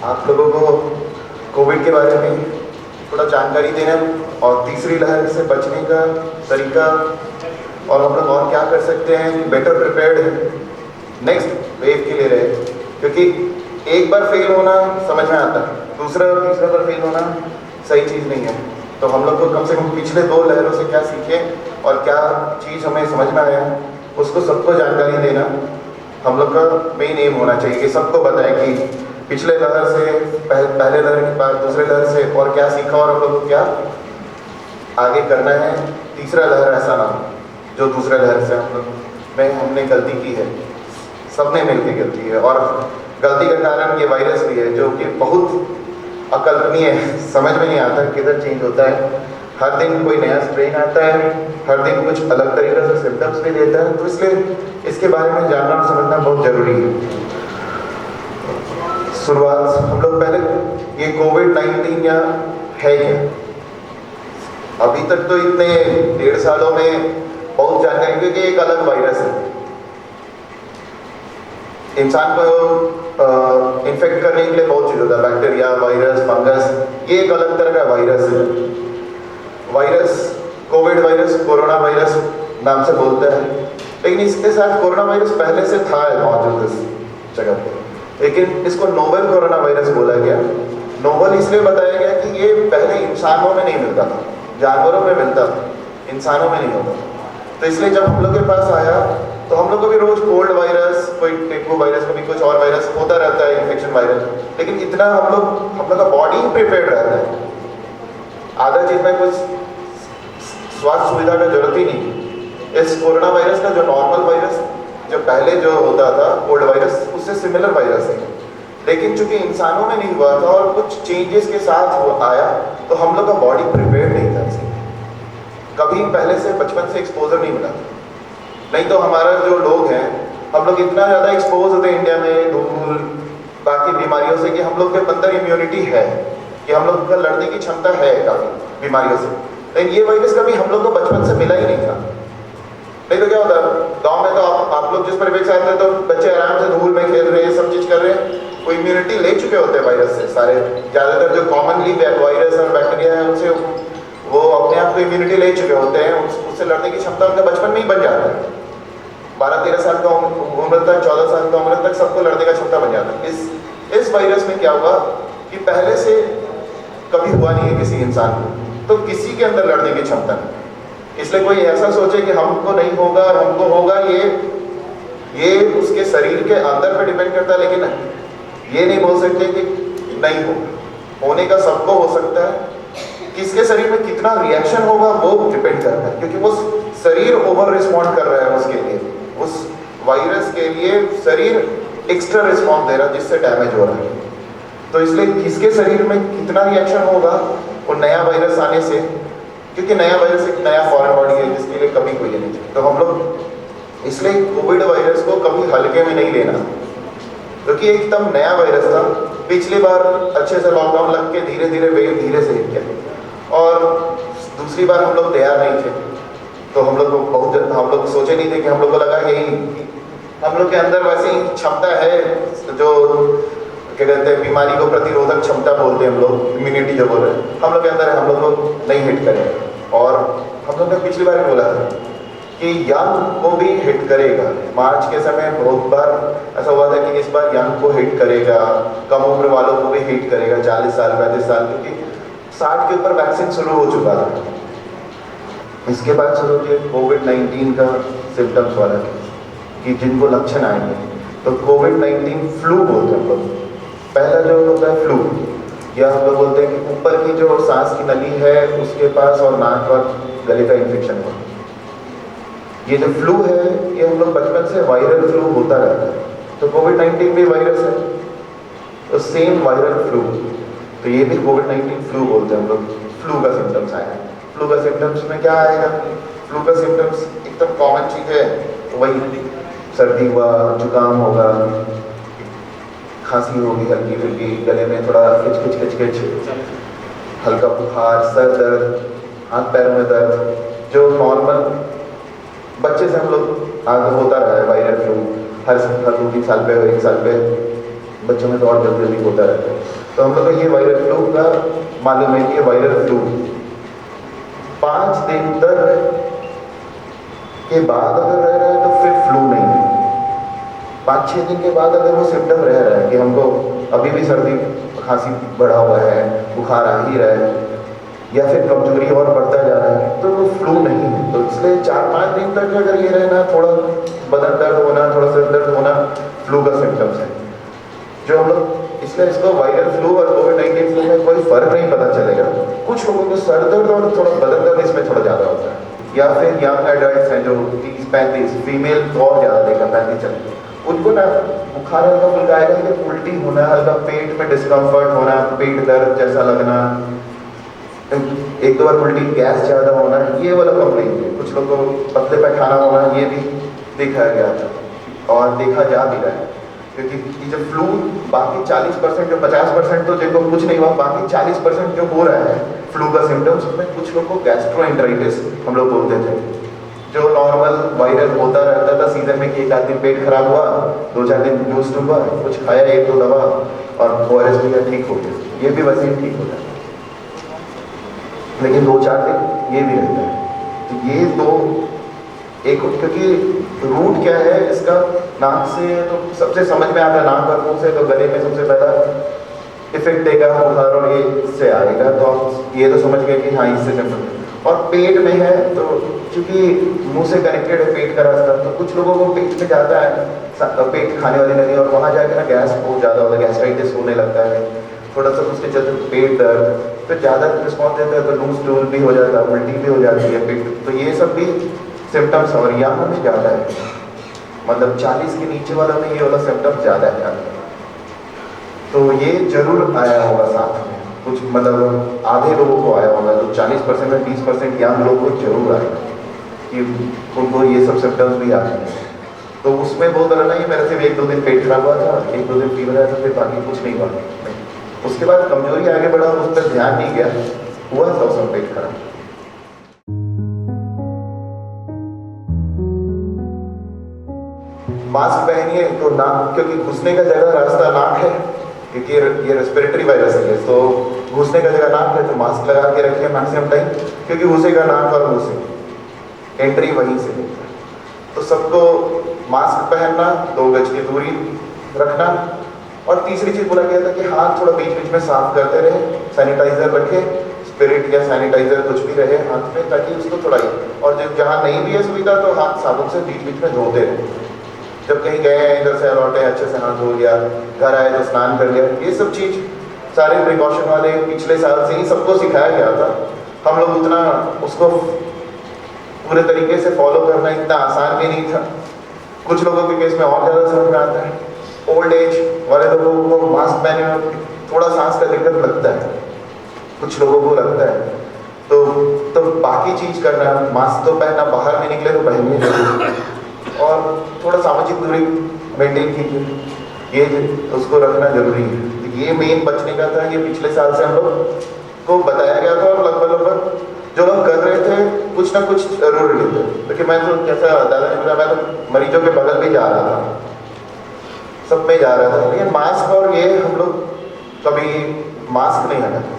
आप लोगों को कोविड के बारे में थोड़ा जानकारी देना और तीसरी लहर से बचने का तरीका और हम लोग और क्या कर सकते हैं बेटर प्रिपेयर्ड नेक्स्ट वेव के लिए रहे। क्योंकि एक बार फेल होना समझ में आता है, दूसरा और तीसरा बार फेल होना सही चीज़ नहीं है। तो हम लोग को कम से कम पिछले 2 लहरों से क्या सीखें और क्या चीज़ हमें समझ में आया उसको सबको जानकारी देना हम लोग का मेन एम होना चाहिए कि सबको बताएं कि पिछले लहर से पहले लहर के बाद दूसरे लहर से और क्या सीखा और हम लोग को क्या आगे करना है। तीसरा लहर ऐसा ना हो जो दूसरा लहर से हम लोग में हमने गलती की है, सबने मिलकर गलती है और गलती का कारण ये वायरस भी है जो कि बहुत अकल्पनीय है, समझ में नहीं आता किधर चेंज होता है। हर दिन कोई नया स्ट्रेन आता है, हर दिन कुछ अलग तरीके से सिम्टम्स भी देता है, तो इसलिए इसके बारे में जानना और समझना बहुत ज़रूरी है। शुरुआत हम लोग पहले ये कोविड-19 या है क्या, अभी तक तो इतने 1.5 सालों में बहुत जानकारी क्योंकि एक अलग वायरस है, इंसान को इन्फेक्ट करने के लिए बहुत चीज़ होता है, बैक्टीरिया, वायरस, फंगस, ये एक अलग तरह का वायरस है। Virus Covid virus corona virus नाम से बोलते हैं, लेकिन इसके साथ कोरोना वायरस पहले से था मौजूद इस जगह पे, लेकिन इसको नोवेल कोरोना वायरस बोला गया। नोवेल इसलिए बताया गया कि ये पहले इंसानों में नहीं मिलता था, जानवरों में मिलता था, इंसानों में नहीं होता था। तो इसलिए जब हम लोग के पास आया तो हम लोग को भी रोज कोल्ड वायरस, कोई डेंगू वायरस, कभी कुछ और वायरस होता रहता है, इन्फेक्शन वायरस, लोग इतना हम लोग का बॉडी प्रिपेयर्ड रहता है, आधा चीज में कुछ स्वास्थ्य सुविधा का जरूरत ही नहीं। इस कोरोना वायरस का जो नॉर्मल वायरस जो पहले जो होता था कोल्ड वायरस उससे सिमिलर वायरस है, लेकिन चूंकि इंसानों में नहीं हुआ था और कुछ चेंजेस के साथ वो आया तो हम लोग का बॉडी प्रिपेयर्ड नहीं था इसलिए, कभी पहले से बचपन से एक्सपोजर नहीं मिला। नहीं तो हमारा जो लोग हैं हम लोग इतना ज़्यादा एक्सपोज होते हैं इंडिया में धूल बाकी बीमारियों से कि हम लोग के अंदर इम्यूनिटी है कि हम लोग का लड़ने की क्षमता है काफ़ी बीमारियों से, लेकिन ये वायरस कभी हम लोग को बचपन से मिला ही नहीं था। नहीं तो क्या होता है गांव में तो आप लोग जिस परिवेश से आते हैं तो बच्चे आराम से धूल में खेल रहे हैं, सब चीज़ कर रहे हैं, वो इम्यूनिटी ले चुके होते हैं वायरस से। सारे ज़्यादातर जो कॉमनली वायरस और बैक्टीरिया है उनसे वो अपने आप को इम्यूनिटी ले चुके होते हैं, उससे लड़ने की क्षमता उनका बचपन में ही बन जाता है। 12-13 साल का उम्र तक, 14 साल का उम्र तक सबको लड़ने का क्षमता बन जाता है। इस वायरस में क्या हुआ कि पहले से कभी हुआ नहीं है किसी इंसान को, तो किसी के अंदर लड़ने की क्षमता नहीं। इसलिए कोई ऐसा सोचे कि हमको नहीं होगा और हमको होगा, ये उसके शरीर के अंदर पे डिपेंड करता है, लेकिन ये नहीं बोल सकते कि नहीं होगा, होने का सबको हो सकता है। किसके शरीर में कितना रिएक्शन होगा वो डिपेंड करता है, क्योंकि वो शरीर ओवर रिस्पॉन्ड कर रहा है उसके लिए, उस वायरस के लिए शरीर एक्स्ट्रा रिस्पॉन्स दे रहा है जिससे डैमेज हो रहा है। तो इसलिए किसके शरीर में कितना रिएक्शन होगा वो नया वायरस आने से, क्योंकि नया वायरस एक नया फॉरेन बॉडी है जिसके लिए कभी कोई नहीं चाहिए। तो हम लोग इसलिए कोविड वायरस को कभी हल्के में नहीं लेना, क्योंकि एकदम नया वायरस था। पिछली बार अच्छे से लॉकडाउन लग के धीरे धीरे वेव धीरे से हिट गया और दूसरी बार हम लोग तैयार नहीं थे, तो हम लोग सोचे नहीं थे कि हम लोग को लगा कि हम लोग के अंदर वैसे ही क्षमता है जो क्या कहते हैं बीमारी को प्रतिरोधक क्षमता बोलते हैं हम लोग, इम्यूनिटी जो बोल रहे हैं हम लोग के अंदर है, हम लोग को नहीं हिट करें। और हम लोग ने पिछली बार बोला था कि यंग को भी हिट करेगा। मार्च के समय बहुत बार ऐसा हुआ था कि इस बार यंग को हिट करेगा, कम उम्र वालों को भी हिट करेगा, 40 साल 35 साल, क्योंकि 60 के ऊपर वैक्सीन शुरू हो चुका था। इसके बाद शुरू किया कोविड-19 का सिम्टम्स वाला कि जिनको लक्षण आएंगे, तो कोविड-19 फ्लू बोलते हैं हम लोग। पहला जो होता है फ्लू, या हम लोग बोलते हैं कि ऊपर की जो सांस की नली है उसके पास और नाक और गले का इन्फेक्शन हो। ये जो फ्लू है ये हम लोग बचपन से वायरल फ्लू होता रहता है, तो कोविड-19 भी वायरस है, तो सेम वायरल फ्लू, तो ये भी कोविड-19 फ्लू बोलते हैं हम लोग। फ्लू का सिम्टम्स आएगा। फ्लू का सिम्टम्स में क्या आएगा? फ्लू का सिम्टम्स एकदम कॉमन चीज़ है, तो वही सर्दी हुआ, जुकाम होगा, खांसी होगी हल्की फुल्की, गले में थोड़ा खिच, हल्का बुखार, सर दर्द, हाथ पैरों में दर्द, जो नॉर्मल बच्चे से हम लोग आगे होता रहा है वायरल फ्लू, हर 2-3 साल पे, 1 साल पे बच्चों में तो और जल्दी होता रहता है। तो हम लोग को ये वायरल फ्लू का मालूम है कि ये वायरल फ्लू 5 दिन तक के बाद अगर रह रहा है तो फिर फ्लू नहीं है। 5-6 दिन के बाद अगर वो सिम्टम रह रहा है कि हमको अभी भी सर्दी खांसी बढ़ा हुआ है, बुखार आ ही रहा है या फिर कमजोरी और बढ़ता जा रहा है, तो वो फ्लू नहीं है। तो इसलिए 4-5 दिन तक अगर ये रहना, थोड़ा बदन दर्द होना, थोड़ा सिर दर्द होना, फ्लू का सिम्टम्स है जो हम लोग, इसलिए इसको वायरल फ्लू और कोविड-19 फ्लू में कोई फर्क नहीं पता चलेगा। कुछ लोगों को सर दर्द और थोड़ा बदन दर्द इसमें थोड़ा ज़्यादा होता है, या फिर यंग एडल्ट्स हैं जो 30-35, फीमेल तो और ज़्यादा देखा 35 चले, उनको ना बुखार हल्का फुल्का आएगा, लेकिन उल्टी होना, हल्का पेट में डिस्कम्फर्ट होना, पेट दर्द जैसा लगना, 1-2 बार उल्टी, गैस ज़्यादा होना, ये वाला कंप्लेंट है। कुछ लोगों को पतले पैखाना होना, ये भी देखा गया था और देखा जा भी रहा है, क्योंकि ये जो फ्लू बाकी 40% जो 50% तो जिनको कुछ नहीं हुआ, बाकी 40% जो हो रहा है फ्लू का सिम्टम्स, उसमें कुछ लोग को गैस्ट्रोएंटेराइटिस हम लोग बोलते थे, जो नॉर्मल वायरल होता रहता था सीजन में कि 1-8 दिन पेट खराब हुआ, 2-4 दिन बूस्ट हुआ, कुछ खाया 1-2 दवा और ORS लिया, ठीक हो गया, ये भी वैसे ही ठीक हो जाता है। लेकिन 2-4 दिन ये भी रहता है। तो ये तो एक, क्योंकि रूट क्या है इसका, नाक से तो सबसे समझ में आता है, नाक और मुंह से, तो गले में सबसे पहला इफेक्ट देगा बुखार और ये इससे आएगा, तो आप ये तो समझ गए कि हाँ इससे सिम्टम। और पेट में है तो क्योंकि मुंह से कनेक्टेड है पेट का रास्ता, तो कुछ लोगों को पेट में जाता है, पेट खाने वाली नली, और वहाँ जाकर ना गैस बहुत ज़्यादा होता है, गैस्ट्राइटिस होने लगता है, थोड़ा सा उसके चलते पेट दर्द, तो ज़्यादा रिस्पॉन्स देता है तो लूज स्टूल भी हो जाता है, उल्टी भी हो जाती है पेट, तो ये सब भी सिम्टम्स। और यहाँ में ज़्यादा है, मतलब 40 के नीचे वाला में ये वाला सिम्टम ज़्यादा है, तो ये जरूर आया होगा साथ में, कुछ मतलब आधे लोगों को आया होगा, तो 40% में 20% यंग लोगों को जरूर आएगा कि उनको ये सब सिम्टम्स भी आ रहे हैं। तो उसमें बहुत बड़ा नहीं, मेरे सिर्फ 1-2 दिन पेट खराब हुआ था, 1-2 दिन फीवर आया था, फिर बाकी कुछ नहीं हुआ। उसके बाद कमजोरी आगे बढ़ा, उस पर ध्यान नहीं गया, हुआ था उसमें पेट खराब। मास्क पहनिए तो नाक, क्योंकि घुसने का जगह रास्ता नाक है, क्योंकि ये रेस्पिरेटरी वायरस है, तो घुसने का जगह नाक है, तो मास्क लगा के रखिए मैक्सिमम टाइम, क्योंकि घुसेगा नाक और मुंह से, एंट्री वहीं से होता है। तो सबको मास्क पहनना, 2 गज की दूरी रखना, और तीसरी चीज बोला गया था कि हाथ थोड़ा बीच बीच में साफ करते रहे, सैनिटाइजर रखे, स्पिरिट या सैनिटाइजर कुछ भी रहे हाथ में, ताकि उसको थोड़ा ही, और जब जहाँ नहीं भी है सुविधा तो हाथ साबुन से बीच बीच में धोते रहे। जब कहीं गए हैं, इधर से लौटे, अच्छे से हाथ धो लिया, घर आए तो स्नान कर लिया, ये सब चीज़ सारे प्रिकॉशन वाले पिछले साल से ही सबको सिखाया गया था। हम लोग उतना उसको पूरे तरीके से फॉलो करना इतना आसान भी नहीं था। कुछ लोगों के केस में और ज़्यादा समझ में आता है, ओल्ड एज वाले लोगों को मास्क पहने में थोड़ा सांस का दिक्कत लगता है, कुछ लोगों को लगता है, तो बाकी चीज़ करना, मास्क तो पहनना, बाहर में निकले तो पहनिए, और थोड़ा सामाजिक दूरी मेंटेन कीजिए, ये उसको रखना जरूरी है। तो ये मेन बचने का था, ये पिछले साल से हम लोग को बताया गया था, और लगभग जो लोग कर रहे थे कुछ ना कुछ जरूर लेते, क्योंकि मैं तो जैसा दादा ने बोला, मैं तो मरीजों के बगल भी जा रहा था, सब में जा रहा था, लेकिन मास्क और ये हम लोग कभी मास्क नहीं हटाते,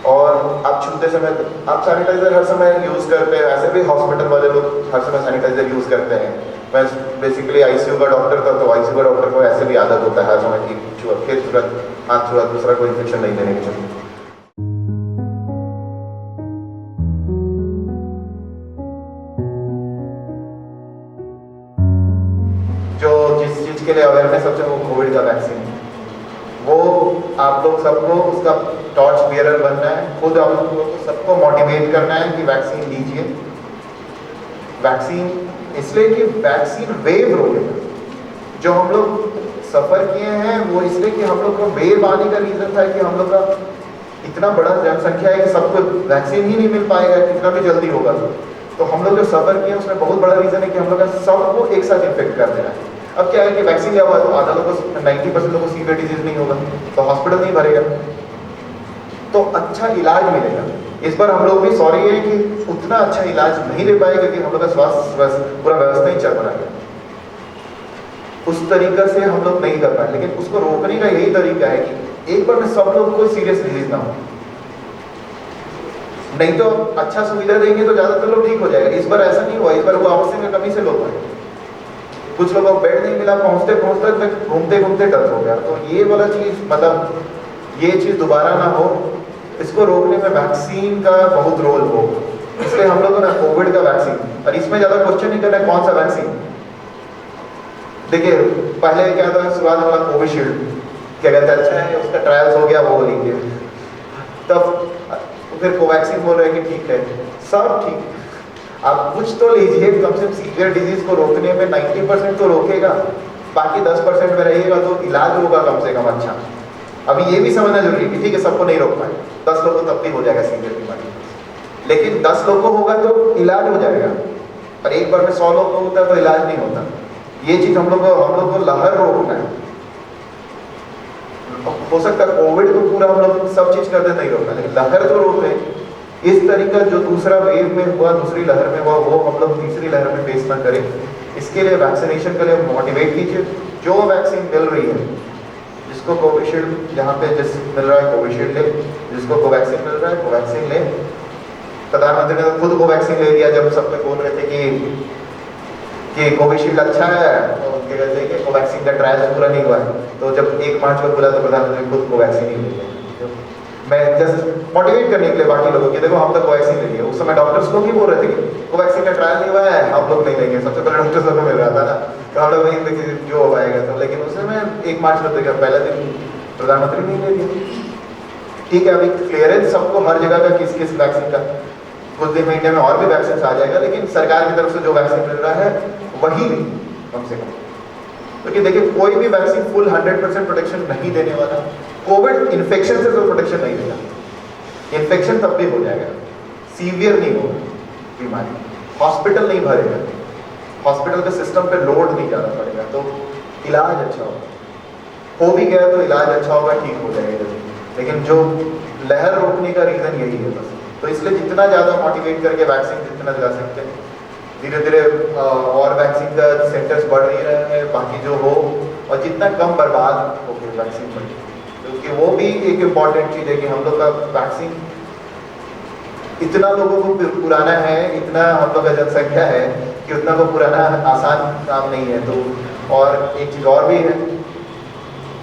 और आप छूते समय आप सैनिटाइजर हर समय यूज़ करते हैं, ऐसे भी हॉस्पिटल वाले लोग हर समय सैनिटाइजर यूज़ करते हैं। मैं बेसिकली ICU का डॉक्टर था, तो ICU का डॉक्टर को ऐसे भी आदत होता है हर समय कि फिर तुरंत हाथ छुआ, दूसरा कोई इन्फेक्शन नहीं देने के चलते। जो जिस चीज़ के लिए अवेयरनेस सबसे, वो कोविड का वैक्सीन है, वो आप लोग सबको उसका टॉर्च बियरर बनना है, खुद आप लोगों को सबको मोटिवेट करना है कि वैक्सीन लीजिए। वैक्सीन इसलिए कि वैक्सीन वेव रोकेगा, जो हम लोग सफ़र किए हैं वो इसलिए कि हम लोग को वेव आने का रीज़न था कि हम लोग का इतना बड़ा जनसंख्या है कि सबको वैक्सीन ही नहीं मिल पाएगा, कितना भी जल्दी होगा। तो हम लोग जो सफ़र किए उसमें बहुत बड़ा रीज़न है कि हम लोग का सबको एक साथ इन्फेक्ट कर देना है। अब क्या है कि वैक्सीन लिया हुआ है तो आधा लोगों को, 90% लोगों को सीवियर डिजीज नहीं होगा, तो हॉस्पिटल नहीं भरेगा, तो अच्छा इलाज मिलेगा। इस बार हम लोग भी सॉरी है कि उतना अच्छा इलाज नहीं दे पाए, क्योंकि हम लोग का स्वास्थ्य पूरा व्यवस्था ही चल बना गया, उस तरीके से हम लोग नहीं कर पाए। लेकिन उसको रोकने का यही तरीका है कि एक बार में सब लोग कोई सीरियस डिजीज ना हो। नहीं तो अच्छा सुविधा देंगे तो ज्यादातर लोग ठीक हो जाएगा। इस बार ऐसा नहीं हुआ, इस बार वो ऑक्सीजन की कमी से लोग मरे। कुछ लोगों को बेड नहीं मिला, पहुंचते पहुंचते तक घूमते घूमते डेथ हो गया। तो ये वाला चीज मतलब ये चीज दोबारा ना हो, इसको रोकने में वैक्सीन का बहुत रोल हो। इसलिए हम लोगों ने कोविड का वैक्सीन, और इसमें ज्यादा क्वेश्चन नहीं करना है कौन सा वैक्सीन। देखिए पहले क्या था, शुरुआत वाला कोविशील्ड क्या कहते हैं, अच्छा है उसका ट्रायल्स हो गया, वो लीजिए। तब फिर कोवैक्सीन बोल रहे हैं कि ठीक है, सब ठीक। आप कुछ तो लीजिए, कम से कम सीवियर डिजीज को रोकने में 90% तो रोकेगा, बाकी 10% में रहिएगा तो इलाज होगा कम से कम अच्छा। अभी ये भी समझना जरूरी है कि ठीक है सबको नहीं रोक पाए, 10 लोगों को तब भी हो जाएगा सीवियर बीमारी, लेकिन 10 लोग को होगा तो इलाज हो जाएगा। और एक बार में 100 लोग को होता है तो इलाज नहीं होता। ये चीज हम लोग को लहर रोकना है। हो सकता है कोविड को पूरा हम लोग सब चीज करते नहीं रोकना, लेकिन लहर तो रोक रहे हैं। इस तरीका जो दूसरा वेव में हुआ, दूसरी लहर में हुआ, वो हम लोग तीसरी लहर में फेस ना करें। इसके लिए वैक्सीनेशन के लिए मोटिवेट कीजिए। जो वैक्सीन मिल रही है, जिसको कोविशील्ड जहाँ पे जिस मिल रहा है कोविशील्ड ले, जिसको कोवैक्सीन मिल रहा है कोवैक्सीन ले। प्रधानमंत्री ने तो खुद कोवैक्सीन ले लिया जब सब लोग बोल रहे थे कि कोविशील्ड अच्छा है, तो उनके कहते हैं कि कोवैक्सीन का ट्रायल पूरा नहीं हुआ है। तो जब 1 मार्च को बोला तो प्रधानमंत्री खुद कोवैक्सीन ही ले लिया। मैं जस्ट मोटिवेट करने के लिए बाकी लोगों की, देखो हम तो कोवैक्सीन ले लिया। उस समय डॉक्टर्स लोग ही बोल रहे थे कि कोवैक्सीन का ट्रायल नहीं हुआ है, हम लोग नहीं लेंगे। सबसे पहले डॉक्टर्स को मिल रहा था ना, तो हम लोग वही जो हो पाएगा तो। लेकिन उस समय 1 मार्च को देखा, पहले दिन प्रधानमंत्री नहीं ले लिया। ठीक है, अभी क्लियरेंस सबको हर जगह का किस किस वैक्सीन का, कुछ दिन महीने में और भी वैक्सीन आ जाएगा, लेकिन सरकार की तरफ से जो वैक्सीन मिल रहा है वही कम से कम। क्योंकि देखिए कोई भी वैक्सीन फुल 100% प्रोटेक्शन नहीं देने वाला। कोविड इन्फेक्शन से तो प्रोटेक्शन नहीं देगा, इन्फेक्शन तब भी हो जाएगा, सीवियर नहीं होगा बीमारी, हॉस्पिटल नहीं भरेगा, हॉस्पिटल के सिस्टम पे लोड नहीं ज़्यादा पड़ेगा, तो इलाज अच्छा होगा। हो भी गया तो इलाज अच्छा होगा, ठीक हो जाएगा। लेकिन जो लहर रोकने का रीज़न यही है बस। तो इसलिए जितना ज़्यादा मोटिवेट करके वैक्सीन जितना दिला सकते हैं, धीरे धीरे और वैक्सीन का सेंटर्स बढ़ ही रहे हैं, बाकी जो हो, और जितना कम बर्बाद हो गए वैक्सीन बढ़े, क्योंकि वो भी एक इम्पॉर्टेंट चीज़ है कि हम लोग का वैक्सीन इतना लोगों को पुराना है, इतना हम लोग का जनसंख्या है कि उतना को पुराना आसान काम नहीं है। तो और एक चीज़ और भी है,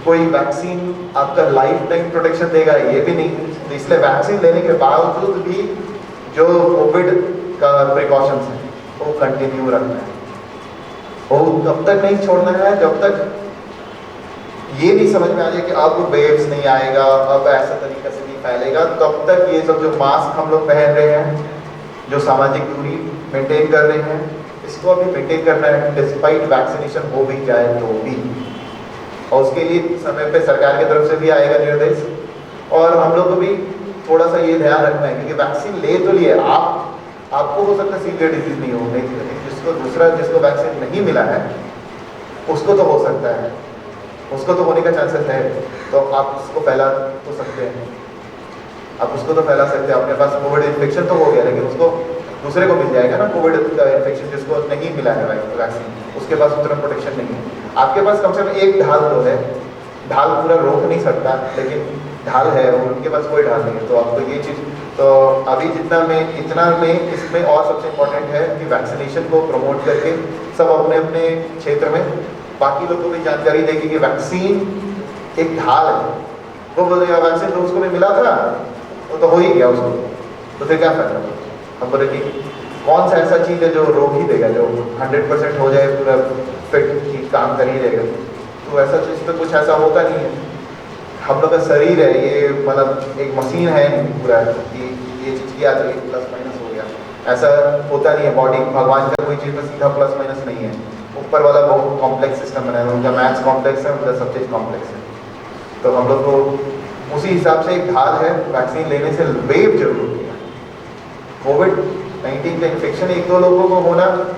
कोई वैक्सीन आपका लाइफ टाइम प्रोटेक्शन देगा ये भी नहीं। तो इसलिए वैक्सीन लेने के बावजूद भी जो कोविड का प्रिकॉशंस है वो कंटिन्यू रखना है, वो तब तक नहीं छोड़ना है जब तक ये नहीं समझ में आ जाए कि अब वेव्स नहीं आएगा, अब ऐसा तरीका से नहीं फैलेगा। तब तक ये सब जो मास्क हम लोग पहन रहे हैं, जो सामाजिक दूरी मेंटेन कर रहे हैं, इसको अभी मेंटेन करना है डिस्पाइट वैक्सीनेशन हो भी जाए तो भी। और उसके लिए समय पे सरकार की तरफ से भी आएगा निर्देश, और हम लोग को भी थोड़ा सा ये ध्यान रखना है, क्योंकि वैक्सीन ले तो लिए आपको हो सकता है सीवियर डिजीज नहीं हो, लेकिन जिसको वैक्सीन नहीं मिला है उसको तो हो सकता है, उसको तो होने का चांसेस है। तो आप उसको फैला तो सकते हैं, आप उसको तो फैला सकते हैं। अपने पास कोविड इन्फेक्शन तो हो गया, लेकिन उसको दूसरे को मिल जाएगा ना कोविड का इन्फेक्शन, जिसको नहीं मिला है वैक्सीन, उसके पास उतना प्रोटेक्शन नहीं है। आपके पास कम से कम एक ढाल तो है, ढाल पूरा रोक नहीं सकता, लेकिन ढाल है, और उनके पास कोई ढाल नहीं है। तो आपको ये चीज़ तो अभी इतना में इसमें और सबसे इम्पोर्टेंट है कि वैक्सीनेशन को प्रमोट करके सब अपने अपने क्षेत्र में बाकी लोगों को भी जानकारी देगी कि वैक्सीन एक ढाल है। वो बोले वैक्सीन तो उसको भी मिला था, वो तो हो ही गया उसको, तो फिर क्या फायदा। हम बोले कि कौन सा ऐसा चीज़ है जो रोक ही देगा, जो 100% हो जाए पूरा फिट काम कर ही देगा। तो ऐसा चीज़ तो कुछ ऐसा होता नहीं है। हम लोग का शरीर है ये, मतलब एक मशीन है पूरा, ये चीज़ किया तो एक प्लस माइनस हो गया, ऐसा होता नहीं है। बॉडी भगवान का कोई चीज़ में सीधा प्लस माइनस नहीं है, ऊपर वाला बहुत कॉम्प्लेक्स सिस्टम बनाया है, उनका मैथ्स कॉम्प्लेक्स है, उनका सब चीज़ कॉम्प्लेक्स है। तो हम लोग को उसी हिसाब से एक ढाल है, वैक्सीन लेने से वेव जरूर होती है। कोविड-19 का इन्फेक्शन 1-2 लोगों को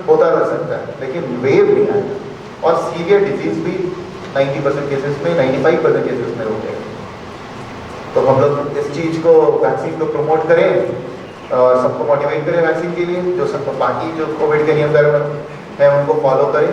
होता रह सकता है, लेकिन वेव नहीं आएगा। और सीवियर डिजीज भी 90% केसेस में, 95% केसेस में रोकेगा। तो हम लोग इस चीज़ को, वैक्सीन को प्रमोट करें और सबको मोटिवेट करें वैक्सीन के लिए। जो सब बाकी जो कोविड के नियम है उनको फॉलो करें।